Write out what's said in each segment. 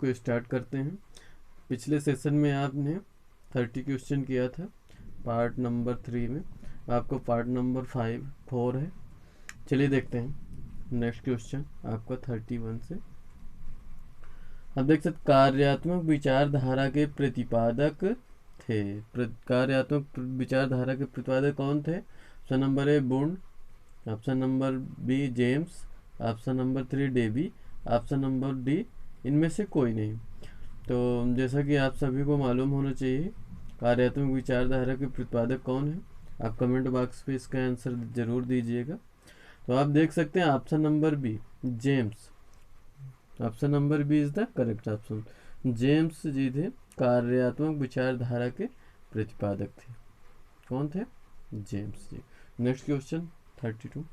को स्टार्ट करते हैं। पिछले सेशन में आपने 30 क्वेश्चन किया था पार्ट नंबर 3 में, आपको पार्ट नंबर 4 है। चलिए देखते हैं नेक्स्ट क्वेश्चन आपका 31 से। अब देख सकते कार्यात्मक विचारधारा के प्रतिपादक थे। कार्यात्मक विचारधारा के प्रतिपादक कौन थे? Option number A Wundt, option number B James, option number 3 Dewey, option number D इनमें से कोई नहीं। तो जैसा कि आप सभी को मालूम होना चाहिए कार्यात्मक विचारधारा के प्रतिपादक कौन है। आप कमेंट बॉक्स पे इसका आंसर जरूर दीजिएगा। तो आप देख सकते हैं option number B James, option number B is the correct option. James ji थे कार्यात्मक विचारधारा के प्रतिपादक थे। कौन थे? जेम्स जी। Next question 32।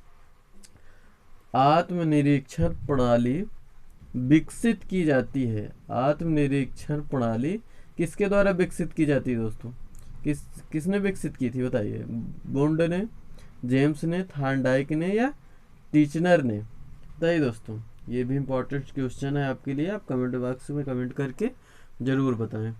आत्मनिरीक्षण प्रणाली विकसित की जाती है। आत्मनिरीक्षण प्रणाली किसके द्वारा विकसित की जाती है दोस्तों? किसने विकसित की थी बताइए? बुंड ने, जेम्स ने, थॉर्नडाइक ने या टीचनर ने? बताइए दोस्तों, ये भी इम्पोर्टेंट क्वेश्चन है आपके लिए। आप कमेंट बॉक्स में कमेंट करके जरूर बताएं।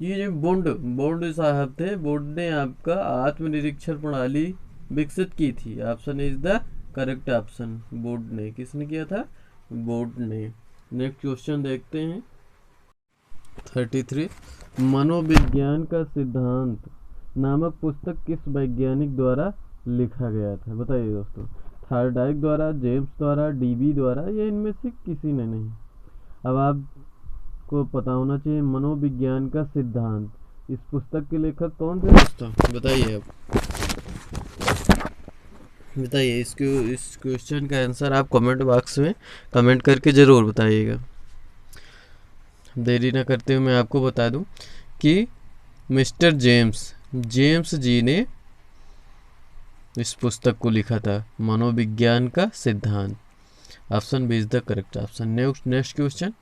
ये जो बुंड साहब थे, बुंड ने आपका आत्मनिरीक्षण प्रणाली विकसित की थी। Option is the correct option. Wundt ने, किसने किया था? बुंड ने। नेक्स्ट क्वेश्चन देखते हैं 33। मनोविज्ञान का सिद्धांत नामक पुस्तक किस वैज्ञानिक द्वारा लिखा गया था? बताइए दोस्तों, थॉर्नडाइक द्वारा, जेम्स द्वारा, डीबी द्वारा या इनमें से किसी ने नहीं? अब आपको पता होना चाहिए मनोविज्ञान का सिद्धांत, इस पुस्तक के लेखक कौन थे दोस्तों? बताइए। अब बताइए इस क्वेश्चन का आंसर आप कमेंट बॉक्स में कमेंट करके ज़रूर बताइएगा। देरी ना करते हुए मैं आपको बता दूं कि मिस्टर जेम्स जी ने इस पुस्तक को लिखा था, मनोविज्ञान का सिद्धांत। Option B is the correct option. Next question.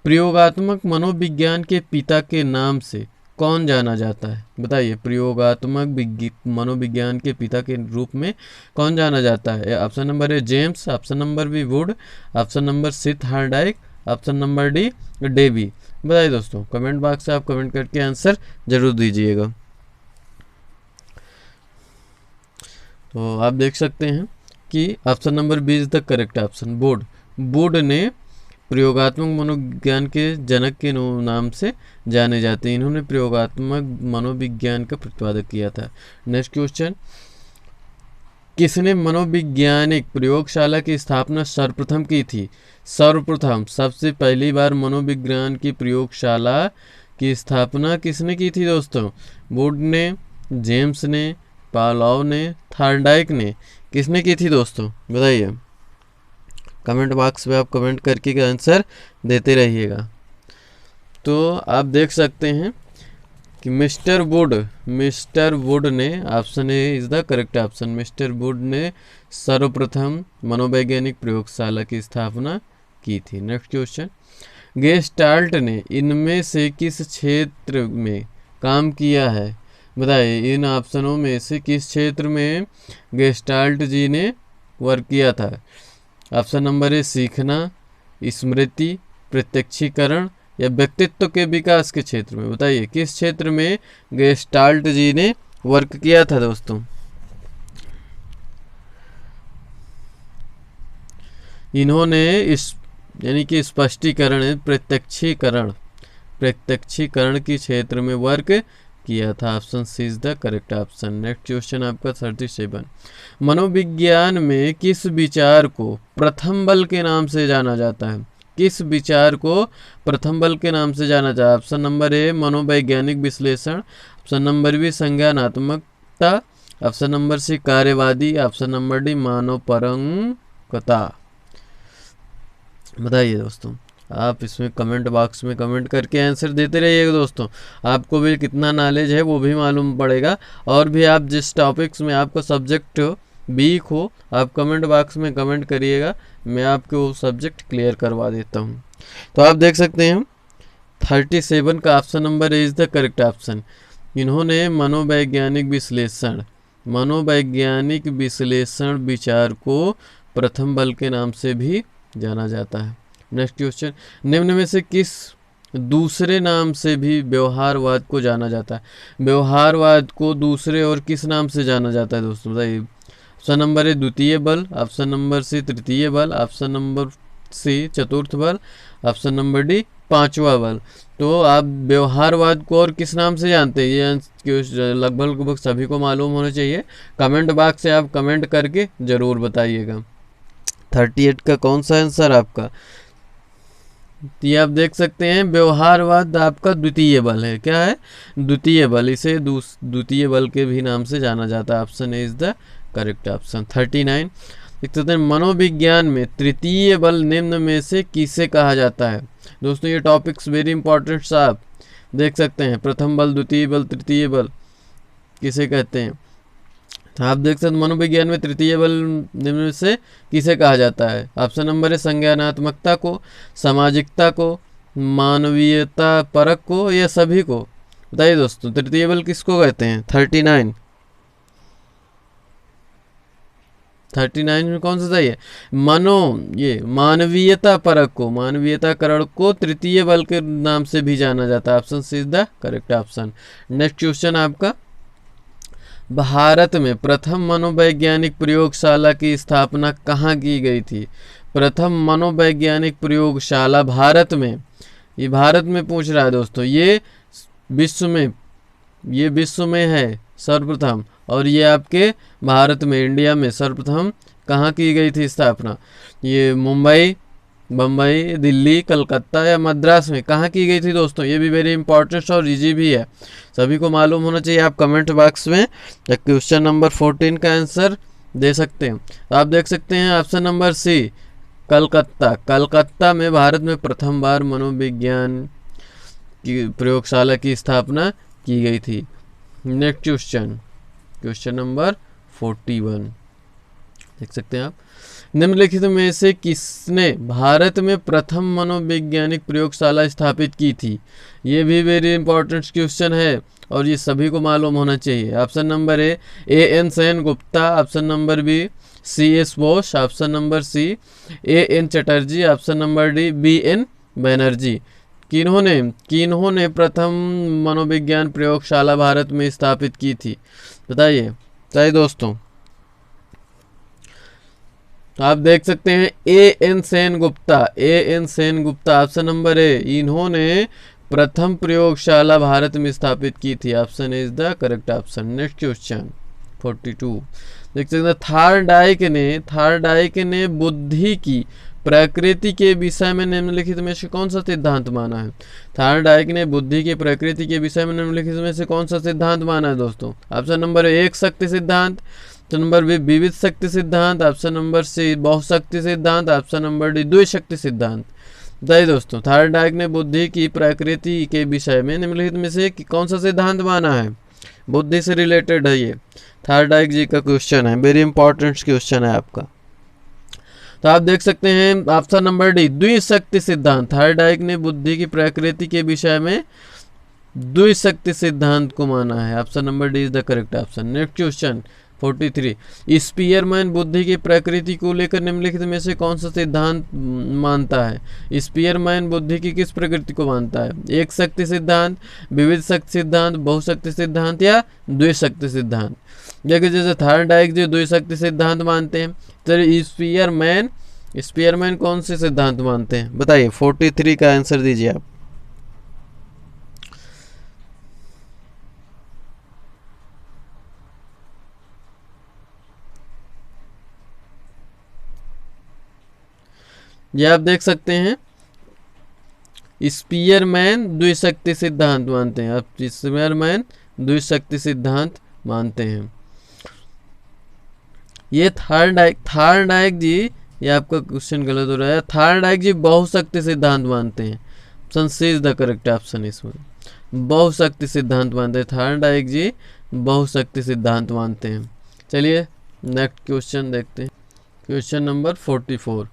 प्रयोगात्मक मनोविज्ञान के पिता के नाम से कौन जाना जाता है? बताइए, प्रयोगात्मक मनोविज्ञान के पिता के रूप में कौन जाना जाता है? Option number A James, option number B Wood, option number C Thorndike, option number D Dewey. बताइए दोस्तों, कमेंट बॉक्स से आप कमेंट करके आंसर जरूर दीजिएगा। तो आप देख सकते हैं कि option number B is the correct option. Wood ने प्रयोगात्मक मनोविज्ञान के जनक के नाम से जाने जाते हैं। इन्होंने प्रयोगात्मक मनोविज्ञान का प्रतिपादक किया था। Next question. किसने मनोवैज्ञानिक प्रयोगशाला की स्थापना सर्वप्रथम की थी? सर्वप्रथम, सबसे पहली बार मनोविज्ञान की प्रयोगशाला की स्थापना किसने की थी दोस्तों? वुड ने, जेम्स ने, पावलोव ने, थॉर्नडाइक ने? किसने की थी दोस्तों? बताइए। कमेंट बॉक्स में आप कमेंट करके आंसर देते रहिएगा। तो आप देख सकते हैं कि मिस्टर वुड ने, option A is the correct option, mister would ने सर्वप्रथम मनोवैज्ञानिक प्रयोगशाला की स्थापना की थी। Next question. गेस्टाल्ट ने इनमें से किस क्षेत्र में काम किया है? बताइए, इन ऑप्शनों में से किस क्षेत्र में गेस्टाल्ट जी ने वर्क किया था? ऑप्शन नंबर ए सीखना, स्मृति, प्रत्यक्षीकरण या व्यक्तित्व के विकास के क्षेत्र में? बताइए, किस क्षेत्र में गेस्टाल्ट जी ने वर्क किया था दोस्तों? इन्होंने यानी कि स्पष्टीकरण, प्रत्यक्षीकरण के क्षेत्र में वर्क किया था। Option C is the correct option. Next question आपका 37। मनोविज्ञान में किस विचार को प्रथम बल के नाम से जाना जाता है? किस विचार को प्रथम बल के नाम से जाना जाता है? ऑप्शन नंबर ए मनोवैज्ञानिक विश्लेषण, ऑप्शन नंबर बी संज्ञानात्मकता, ऑप्शन नंबर सी कार्यवादी, ऑप्शन नंबर डी मानवपरकता। बताइए दोस्तों, आप इसमें कमेंट बॉक्स में कमेंट करके आंसर देते रहिएगा दोस्तों। आपको भी कितना नॉलेज है वो भी मालूम पड़ेगा। और भी आप जिस टॉपिक्स में आपका सब्जेक्ट वीक हो, आप कमेंट बॉक्स में कमेंट करिएगा, मैं आपको वो सब्जेक्ट क्लियर करवा देता हूँ। तो आप देख सकते हैं 37 का option number is the correct option. इन्होंने मनोवैज्ञानिक विश्लेषण विचार को प्रथम बल के नाम से भी जाना जाता है। नेक्स्ट क्वेश्चन, निम्न में से किस दूसरे नाम से भी व्यवहारवाद को जाना जाता है? व्यवहारवाद को दूसरे और किस नाम से जाना जाता है दोस्तों, बताइए। ऑप्शन नंबर ए द्वितीय बल, ऑप्शन नंबर सी तृतीय बल, ऑप्शन नंबर सी चतुर्थ बल, ऑप्शन नंबर डी पांचवा बल। तो आप व्यवहारवाद को और किस नाम से जानते हैं, ये लगभग सभी को मालूम होना चाहिए। कमेंट बॉक्स से आप कमेंट करके ज़रूर बताइएगा। 38 का कौन सा आंसर आपका? ये आप देख सकते हैं, व्यवहारवाद आपका द्वितीय बल है। क्या है? द्वितीय बल। इसे द्वितीय बल के भी नाम से जाना जाता है। Option A is the correct option. 39 देख सकते हैं, मनोविज्ञान में तृतीय बल निम्न में से किसे कहा जाता है? दोस्तों ये टॉपिक्स वेरी इंपॉर्टेंट आप देख सकते हैं। प्रथम बल, द्वितीय बल, तृतीय बल किसे कहते हैं? आप देख सकते हैं, मनोविज्ञान में तृतीय बल निम्न में से किसे कहा जाता है? ऑप्शन नंबर है संज्ञानात्मकता को, सामाजिकता को, मानवीयता परक को, या सभी को? बताइए दोस्तों, तृतीय बल किसको कहते हैं? 39 में कौन सा सही है? ये मानवीयता परक को, मानवीयता करण को तृतीय बल के नाम से भी जाना जाता है। Option C is the correct option. Next question आपका, भारत में प्रथम मनोवैज्ञानिक प्रयोगशाला की स्थापना कहाँ की गई थी? प्रथम मनोवैज्ञानिक प्रयोगशाला भारत में, ये भारत में पूछ रहा है दोस्तों। ये विश्व में है सर्वप्रथम, और ये आपके भारत में, इंडिया में सर्वप्रथम कहाँ की गई थी स्थापना? ये मुंबई, बम्बई, दिल्ली, कलकत्ता या मद्रास में कहाँ की गई थी दोस्तों? ये भी वेरी इंपॉर्टेंट और इजी भी है, सभी को मालूम होना चाहिए। आप कमेंट बॉक्स में क्वेश्चन नंबर 14 का आंसर दे सकते हैं। तो आप देख सकते हैं option number C Calcutta. Calcutta में भारत में प्रथम बार मनोविज्ञान की प्रयोगशाला की स्थापना की गई थी। नेक्स्ट क्वेश्चन नंबर 41 देख सकते हैं आप, निम्नलिखित में से किसने भारत में प्रथम मनोवैज्ञानिक प्रयोगशाला स्थापित की थी? ये भी वेरी इंपॉर्टेंट क्वेश्चन है और ये सभी को मालूम होना चाहिए। Option number A N Sen Gupta, option number B C S Bose, option number C A N Chatterjee, option number D B N Banerjee. किन्होंने प्रथम मनोविज्ञान प्रयोगशाला भारत में स्थापित की थी? बताइए दोस्तों। तो आप देख सकते हैं A N Sen Gupta option number A, इन्होंने प्रथम प्रयोगशाला भारत में स्थापित की थी। Option is the correct option. Next question 42 देख सकते हैं, थार्डाइक ने बुद्धि की प्रकृति के विषय में निम्नलिखित में से कौन सा सिद्धांत माना है? थार्डाइक ने बुद्धि की प्रकृति के विषय में निम्नलिखित में से कौन सा सिद्धांत माना है दोस्तों? ऑप्शन नंबर ए एक शक्ति सिद्धांत, ऑप्शन नंबर बी विविध शक्ति सिद्धांत, ऑप्शन नंबर सी बहुशक्ति सिद्धांत, ऑप्शन नंबर डी द्विशक्ति सिद्धांत। बताइए दोस्तों, थार्डाइक ने बुद्धि की प्रकृति के विषय में निम्नलिखित में से कौन सा सिद्धांत माना है? बुद्धि से रिलेटेड है ये, थार्डाइक जी का क्वेश्चन है, वेरी इंपॉर्टेंट क्वेश्चन है आपका। तो आप देख सकते हैं ऑप्शन नंबर डी द्विशक्ति सिद्धांत। थार्डाइक ने बुद्धि की प्रकृति के विषय में द्विशक्ति सिद्धांत को माना है। Option number D is the correct option. Next question 43 Spearman बुद्धि की प्रकृति को लेकर निम्नलिखित में से कौन सा सिद्धांत मानता है? स्पीयरमैन बुद्धि की किस प्रकृति को मानता है? एक शक्ति सिद्धांत, विविध शक्ति सिद्धांत, बहुशक्ति सिद्धांत या द्विशक्ति सिद्धांत? देखिए जैसे थार्डाइक जो द्विशक्ति सिद्धांत मानते हैं, तो स्पीयरमैन कौन से सिद्धांत मानते हैं? बताइए, 43 का आंसर दीजिए आप। ये आप देख सकते हैं स्पीयरमैन द्विशक्ति सिद्धांत मानते हैं। आप स्पीयरमैन द्विशक्ति सिद्धांत मानते हैं। ये थार्डाइक जी, ये आपका क्वेश्चन गलत हो रहा है। थार्डाइक जी बहुशक्ति सिद्धांत मानते हैं। Option C is the correct option. इसमें बहुशक्ति सिद्धांत मानते हैं, थार्डाइक जी बहुशक्ति सिद्धांत मानते हैं। चलिए नेक्स्ट क्वेश्चन देखते हैं। क्वेश्चन नंबर 44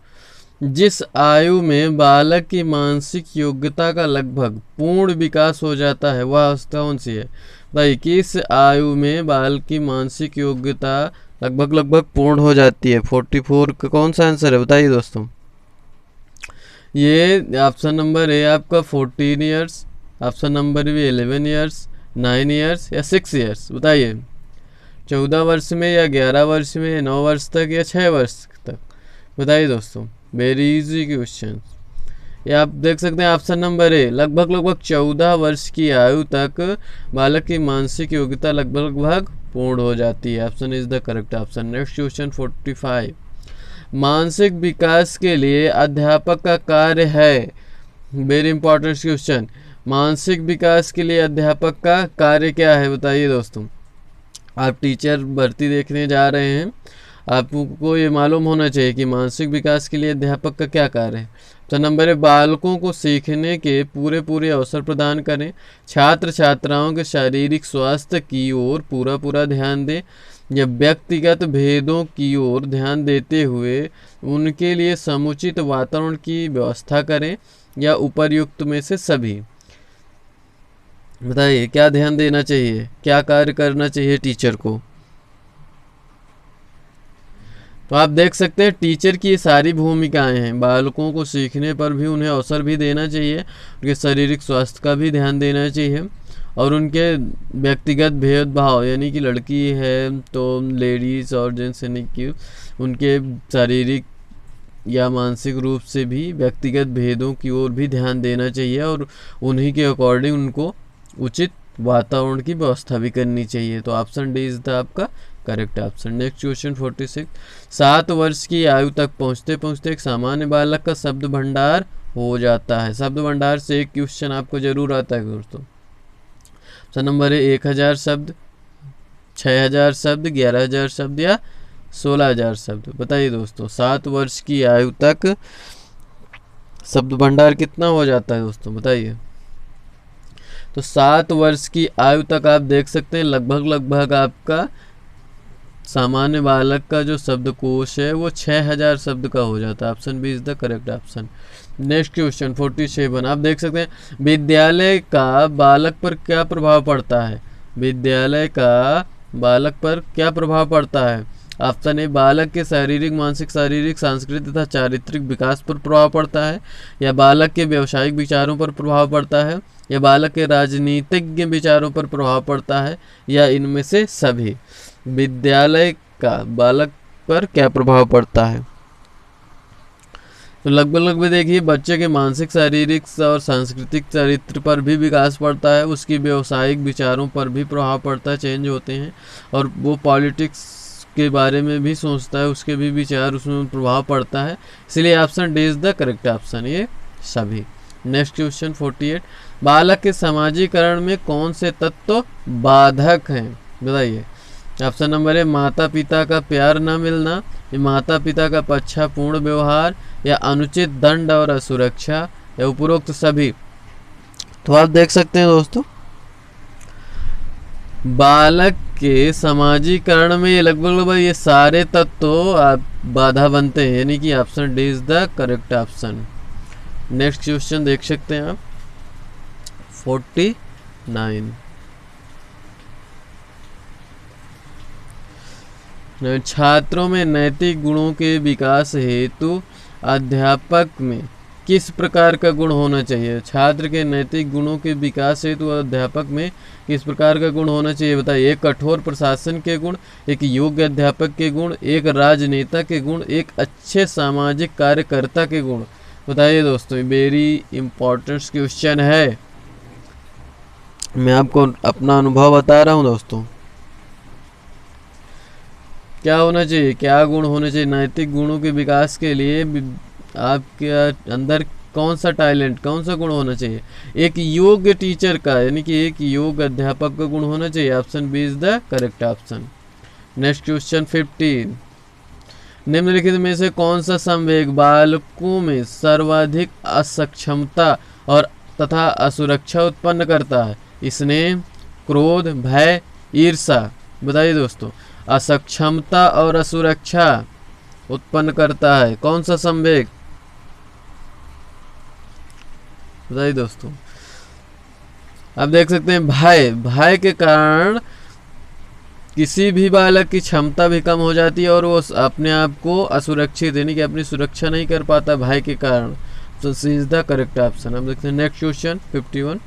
जिस आयु में बालक की मानसिक योग्यता का लगभग पूर्ण विकास हो जाता है वह अवस्था कौन सी है? भाई किस आयु में बालक की मानसिक योग्यता लगभग पूर्ण हो जाती है? 44 का कौन सा आंसर है? बताइए दोस्तों। ये ऑप्शन नंबर ए आपका 14 years, option number B 11 years, 9 years या 6 ईयर्स। बताइए 14 वर्ष में या 11 वर्ष में, 9 वर्ष तक या 6 वर्ष तक। बताइए दोस्तों, वेरी इजी क्वेश्चन। ये आप देख सकते हैं ऑप्शन नंबर ए, लगभग 14 वर्ष की आयु तक बालक की मानसिक योग्यता लगभग पूर्ण हो जाती है। Option is the correct option. Next question 45, मानसिक विकास के लिए अध्यापक का कार्य है। वेरी इंपॉर्टेंट क्वेश्चन, मानसिक विकास के लिए अध्यापक का कार्य क्या है। बताइए दोस्तों, आप टीचर भर्ती देखने जा रहे हैं, आपको ये मालूम होना चाहिए कि मानसिक विकास के लिए अध्यापक का क्या कार्य है। तो नंबर है, बालकों को सीखने के पूरे अवसर प्रदान करें, छात्र छात्राओं के शारीरिक स्वास्थ्य की ओर पूरा ध्यान दें, या व्यक्तिगत भेदों की ओर ध्यान देते हुए उनके लिए समुचित वातावरण की व्यवस्था करें, या उपर्युक्त में से सभी। बताइए क्या ध्यान देना चाहिए, क्या कार्य करना चाहिए टीचर को। तो आप देख सकते हैं टीचर की ये सारी भूमिकाएं हैं। बालकों को सीखने पर भी उन्हें अवसर भी देना चाहिए, उनके शारीरिक स्वास्थ्य का भी ध्यान देना चाहिए, और उनके व्यक्तिगत भेदभाव, यानी कि लड़की है तो लेडीज़ और जेंट्स, यानी कि उनके शारीरिक या मानसिक रूप से भी व्यक्तिगत भेदों की ओर भी ध्यान देना चाहिए, और उन्हीं के अकॉर्डिंग उनको उचित वातावरण की व्यवस्था भी करनी चाहिए। तो ऑप्शन डी इज द आपका करेक्ट ऑप्शन। नेक्स्ट क्वेश्चन 46, 7 वर्ष की आयु तक पहुँचते एक सामान्य बालक का शब्द भंडार हो जाता है। शब्द भंडार से एक क्वेश्चन आपको जरूर आता है दोस्तों। ऑप्शन नंबर है 1000 शब्द, 6000 शब्द, 11000 शब्द या 16000 शब्द। बताइए दोस्तों, 7 वर्ष की आयु तक शब्द भंडार कितना हो जाता है दोस्तों, बताइए। तो 7 वर्ष की आयु तक आप देख सकते हैं लगभग आपका सामान्य बालक का जो शब्दकोश है वो 6000 शब्द का हो जाता है। Option B is the correct option. Next question 47, आप देख सकते हैं विद्यालय का बालक पर क्या प्रभाव पड़ता है। विद्यालय का बालक पर क्या प्रभाव पड़ता है। ऑप्शन ए, बालक के शारीरिक, मानसिक, सांस्कृतिक तथा चारित्रिक विकास पर प्रभाव पड़ता है, या बालक के व्यावसायिक विचारों पर प्रभाव पड़ता है, या बालक के राजनीतिक विचारों पर प्रभाव पड़ता है, या इनमें से सभी। विद्यालय का बालक पर क्या प्रभाव पड़ता है। तो लगभग देखिए बच्चे के मानसिक, शारीरिक और सांस्कृतिक चरित्र पर भी विकास पड़ता है, उसकी व्यावसायिक विचारों पर भी प्रभाव पड़ता है, चेंज होते हैं, और वो पॉलिटिक्स के बारे में भी सोचता है, उसके भी विचार उसमें प्रभाव पड़ता है। इसलिए option D is the correct option, ये सभी। नेक्स्ट क्वेश्चन 48, बालक के समाजीकरण में कौन से तत्व बाधक हैं। बताइए। ऑप्शन नंबर है माता पिता का प्यार न मिलना, माता पिता का पक्षपातपूर्ण व्यवहार, या अनुचित दंड और असुरक्षा, या उपरोक्त सभी। तो आप देख सकते हैं दोस्तों, बालक के समाजीकरण में ये लगभग ये सारे तत्व आप बाधा बनते हैं, यानी कि option D is the correct option. Next question देख सकते हैं आप 49, छात्रों में नैतिक गुणों के विकास हेतु अध्यापक में किस प्रकार का गुण होना चाहिए। छात्र के नैतिक गुणों के विकास हेतु अध्यापक में किस प्रकार का गुण होना चाहिए। बताइए। एक कठोर प्रशासन के गुण, एक योग्य अध्यापक के गुण, एक राजनेता के गुण, एक अच्छे सामाजिक कार्यकर्ता के गुण। बताइए दोस्तों, वेरी इंपॉर्टेंट क्वेश्चन है, मैं आपको अपना अनुभव बता रहा हूँ दोस्तों। क्या होना चाहिए, क्या गुण होने चाहिए नैतिक गुणों के विकास के लिए। आपके अंदर कौन सा टैलेंट, कौन सा गुण होना चाहिए। एक योग्य टीचर का, यानी कि एक योग्य अध्यापक का गुण होना चाहिए। Option B is the correct option. Next question 15, निम्नलिखित में से कौन सा संवेग बालकों में सर्वाधिक असक्षमता और तथा असुरक्षा उत्पन्न करता है। स्नेह, क्रोध, भय, ईर्ष्या। बताइए दोस्तों, असक्षमता और असुरक्षा उत्पन्न करता है कौन सा संवेग। बताइए दोस्तों। आप देख सकते हैं भय के कारण किसी भी बालक की क्षमता भी कम हो जाती है, और वो अपने आप को असुरक्षित, यानी कि अपनी सुरक्षा नहीं कर पाता भय के कारण। Option C is the correct option. अब देखते हैं नेक्स्ट क्वेश्चन 51।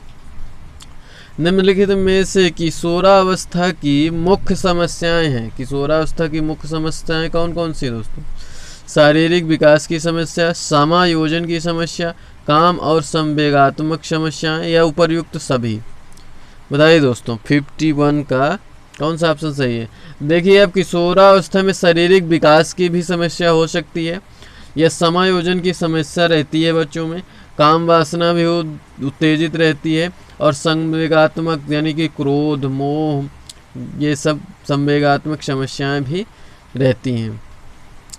निम्नलिखित में से किशोरावस्था की मुख्य समस्याएं हैं। किशोरावस्था की मुख्य समस्याएं कौन कौन सी है दोस्तों? शारीरिक विकास की समस्या, समायोजन की समस्या, काम और संवेगात्मक समस्याएं, या उपर्युक्त सभी। बताइए दोस्तों 51 का कौन सा ऑप्शन सही है? देखिए, अब किशोरावस्था में शारीरिक विकास की भी समस्या हो सकती है, या समायोजन की समस्या रहती है बच्चों में, काम वासना भी उत्तेजित रहती है, और संवेगात्मक यानी कि क्रोध, मोह, ये सब संवेगात्मक समस्याएं भी रहती हैं।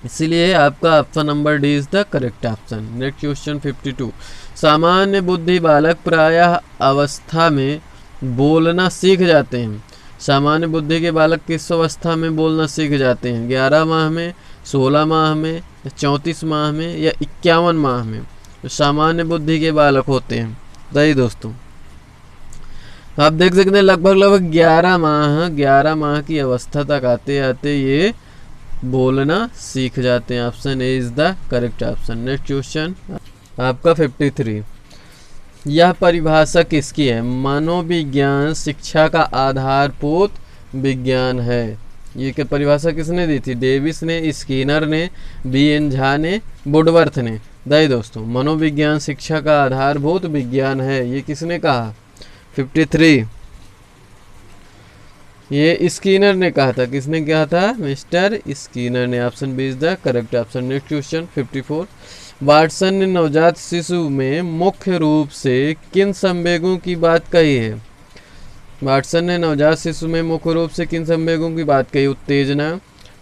इसीलिए आपका option number D is the correct option. Next question 52। सामान्य बुद्धि बालक प्रायः अवस्था में बोलना सीख जाते हैं। सामान्य बुद्धि के बालक किस अवस्था में बोलना सीख जाते हैं? 11 माह में, 16 माह में, 34 माह में, या 51 माह में तो सामान्य बुद्धि के बालक होते हैं। बताइए दोस्तों, आप देख सकते हैं लगभग 11 माह की अवस्था तक आते आते ये बोलना सीख जाते हैं। Option A is the correct option. Next question आपका 53। यह परिभाषा किसकी है? मनोविज्ञान शिक्षा का आधारभूत विज्ञान है। ये परिभाषा किसने दी थी? डेविस ने, स्किनर ने, बी.एन. झा ने, वुडवर्थ ने। दाई दोस्तों, मनोविज्ञान शिक्षा का आधारभूत विज्ञान है, ये किसने कहा? 53 ये स्किनर ने कहा था। किसने कहा था? मिस्टर स्किनर ने। Option B is the correct option. Next question 54। Watson ने नवजात शिशु में मुख्य रूप से किन संवेगों की बात कही है? वाटसन ने नवजात शिशु में मुख्य रूप से किन संवेगों की बात कही? उत्तेजना,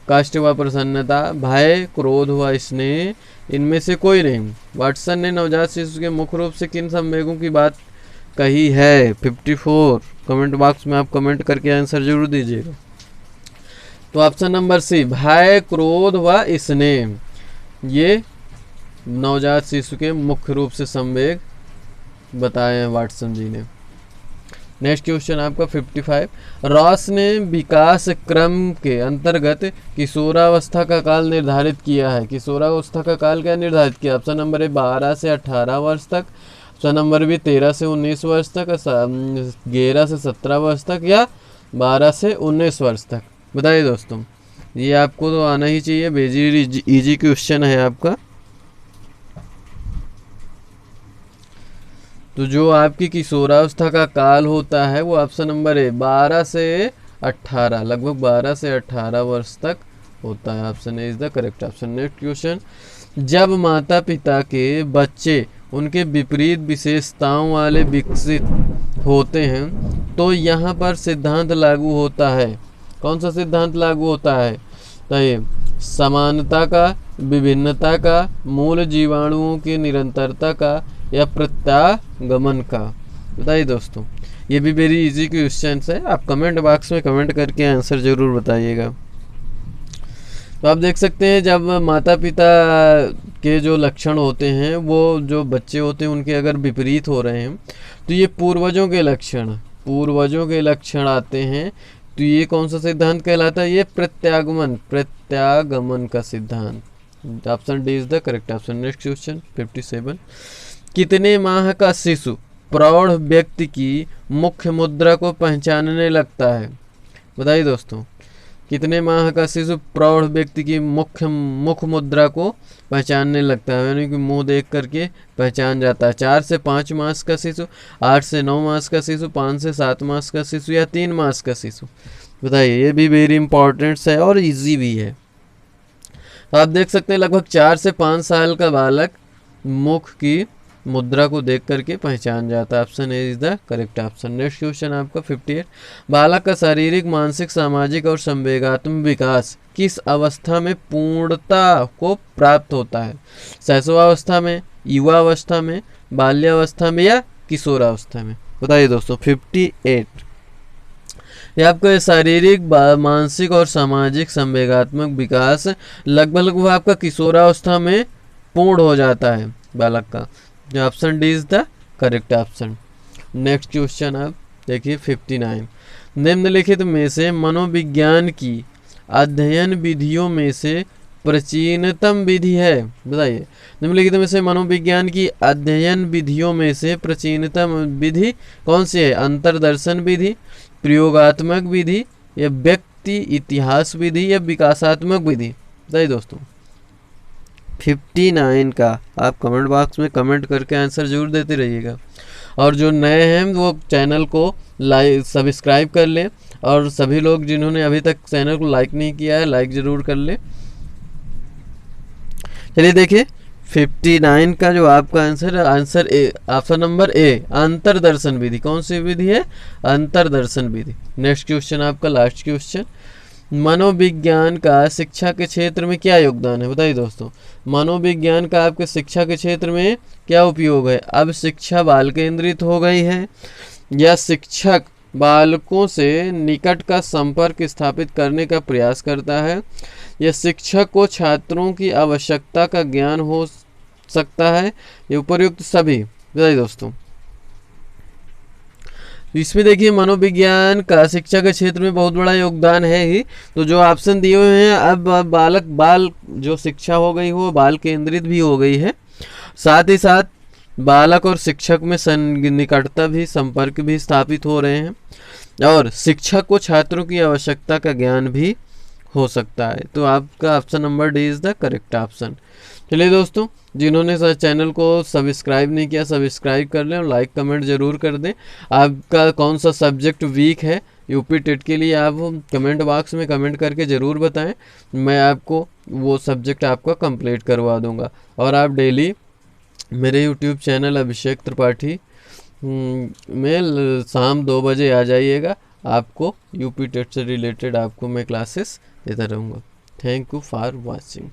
कष्ट व प्रसन्नता, भय, क्रोध व स्नेह, इनमें से कोई नहीं। वाटसन ने नवजात शिशु के मुख्य रूप से किन संवेगों की बात कही है? 54 कमेंट बॉक्स में आप कमेंट करके आंसर जरूर दीजिएगा। तो ऑप्शन नंबर सी, भय, क्रोध व स्नेह, ये नवजात शिशु के मुख्य रूप से संवेग बताए हैं वाटसन जी ने। नेक्स्ट क्वेश्चन आपका 55। रॉस ने विकास क्रम के अंतर्गत किशोरावस्था का काल निर्धारित किया है। किशोरावस्था का काल क्या निर्धारित किया? ऑप्शन नंबर ए 12 से 18 वर्ष तक, ऑप्शन नंबर बी 13 से 19 वर्ष तक, 11 से 17 वर्ष तक, या 12 से 19 वर्ष तक। बताइए दोस्तों, ये आपको तो आना ही चाहिए, बेजी इजी क्वेश्चन है आपका। तो जो आपकी किशोरावस्था का काल होता है वो ऑप्शन नंबर ए 12 से 18, लगभग 12 से 18 वर्ष तक होता है। Option A is the correct option. Next question. जब माता पिता के बच्चे उनके विपरीत विशेषताओं वाले विकसित होते हैं तो यहाँ पर सिद्धांत लागू होता है। कौन सा सिद्धांत लागू होता है? तो ये समानता का, विभिन्नता का, मूल जीवाणुओं की निरंतरता का, या प्रत्यागमन का। बताइए दोस्तों, ये भी वेरी इजी क्वेश्चन है। आप कमेंट बॉक्स में कमेंट करके आंसर जरूर बताइएगा। तो आप देख सकते हैं जब माता पिता के जो लक्षण होते हैं वो जो बच्चे होते हैं उनके अगर विपरीत हो रहे हैं तो ये पूर्वजों के लक्षण आते हैं। तो ये कौन सा सिद्धांत कहलाता है? ये प्रत्यागमन का सिद्धांत। Option D is the correct option. Next question 57। कितने माह का शिशु प्रौढ़ व्यक्ति की मुख्य मुद्रा को पहचानने लगता है? बताइए दोस्तों, कितने माह का शिशु प्रौढ़ व्यक्ति की मुख्य मुद्रा को पहचानने लगता है, यानी कि मुंह देख करके पहचान जाता है? 4 से 5 मास का शिशु, 8 से 9 मास का शिशु, 5 से 7 मास का शिशु, या 3 मास का शिशु? बताइए, ये भी वेरी इंपॉर्टेंट है और इजी भी है। आप देख सकते हैं लगभग 4 से 5 साल का बालक मुख की मुद्रा को देख करके पहचान जाता है। Option A is the correct option. Next question आपका 58। बालक का शारीरिक, मानसिक, सामाजिक और संवेगात्मक विकास किस अवस्था में पूर्णता को प्राप्त होता है? शैशवावस्था में, युवावस्था में, बाल्यावस्था में, या किशोरावस्था में? बताइए दोस्तों 58। ये आपका शारीरिक, मानसिक और सामाजिक संवेगात्मक विकास लगभग आपका किशोरावस्था में पूर्ण हो जाता है बालक का। Option D is the correct option. Next question आप देखिए 59। निम्नलिखित में से मनोविज्ञान की अध्ययन विधियों में से प्राचीनतम विधि है? बताइए। निम्नलिखित में से मनोविज्ञान की अध्ययन विधियों में से प्राचीनतम विधि कौन सी है? अंतर्दर्शन विधि, प्रयोगात्मक विधि, या व्यक्ति इतिहास विधि, या विकासात्मक विधि? बताइए दोस्तों। 59 का आप कमेंट बॉक्स में कमेंट करके आंसर जरूर देते रहिएगा। और जो नए हैं वो चैनल को लाइक सब्सक्राइब कर लें, और सभी लोग जिन्होंने अभी तक चैनल को लाइक नहीं किया है लाइक ज़रूर कर लें। चलिए देखिए 59 का जो आपका आंसर है, answer A, option number A, अंतर्दर्शन विधि। कौन सी विधि है? अंतर्दर्शन विधि। नेक्स्ट क्वेश्चन आपका लास्ट क्वेश्चन, मनोविज्ञान का शिक्षा के क्षेत्र में क्या योगदान है? बताइए दोस्तों। मनोविज्ञान का आपके शिक्षा के क्षेत्र में क्या उपयोग है? अब शिक्षा बाल केंद्रित हो गई है, या शिक्षक बालकों से निकट का संपर्क स्थापित करने का प्रयास करता है, या शिक्षक को छात्रों की आवश्यकता का ज्ञान हो सकता है, या उपयुक्त सभी? बताइए दोस्तों। इसमें देखिए मनोविज्ञान का शिक्षा के क्षेत्र में बहुत बड़ा योगदान है ही। तो जो ऑप्शन दिए हुए हैं, अब बाल जो शिक्षा हो गई वो बाल केंद्रित भी हो गई है, साथ ही साथ बालक और शिक्षक में निकटता भी, संपर्क भी स्थापित हो रहे हैं, और शिक्षक को छात्रों की आवश्यकता का ज्ञान भी हो सकता है। तो आपका option number D is the correct option. चलिए दोस्तों, जिन्होंने चैनल को सब्सक्राइब नहीं किया सब्सक्राइब कर लें और लाइक कमेंट ज़रूर कर दें। आपका कौन सा सब्जेक्ट वीक है यूपी टेट के लिए, आप कमेंट बॉक्स में कमेंट करके ज़रूर बताएं, मैं आपको वो सब्जेक्ट आपका कंप्लीट करवा दूंगा। और आप डेली मेरे यूट्यूब चैनल अभिषेक त्रिपाठी में शाम 2 बजे आ जाइएगा, आपको यूपी टेट से रिलेटेड आपको मैं क्लासेस देता रहूँगा। Thank you for watching.